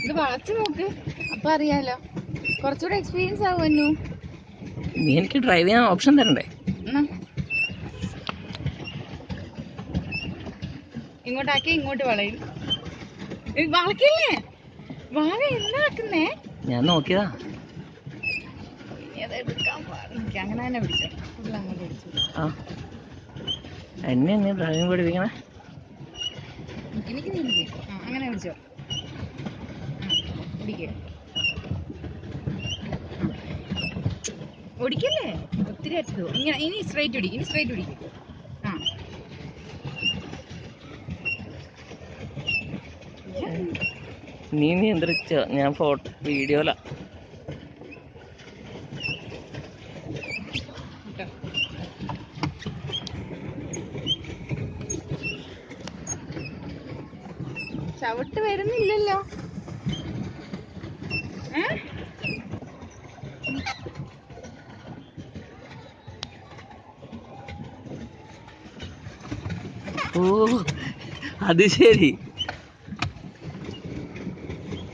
ഇത് വളച്ചു നോക്ക്, അപ്പൊ അറിയാലോ. കുറച്ചുകൂടെ എക്സ്പീരിയൻസ് ആവുന്നു. നീ എനിക്ക് ഡ്രൈവ് ചെയ്യാൻ ഓപ്ഷൻ തരണ്ടേ? ഇങ്ങോട്ടാക്കി ഇങ്ങോട്ട് വളയും. വളക്കില്ലേ? വാഴ എന്നാക്കുന്നേ? ഞാൻ നോക്കിയതാ. അങ്ങനെ തന്നെ പിടിച്ചോ. അങ്ങോട്ട് പിടിച്ചു. എന്നെ നീ ഡ്രൈവിംഗ് പഠിപ്പിക്കണേ? എനിക്ക് അങ്ങനെ പിടിച്ചോ. പിടിക്കേ. ഓടിക്കല്ലേ, ഒത്തിരി അറ്റോ. ഇങ്ങനെ ഇനി സ്ട്രൈറ്റ് പിടിക്കും, ഇനി സ്ട്രൈറ്റ് പിടിക്കും. നീ നിയന്ത്രിച്ചോ? ഞാൻ വീഡിയോല. ചവിട്ട് വരുന്നില്ലല്ലോ. ഓ അത് ശരി.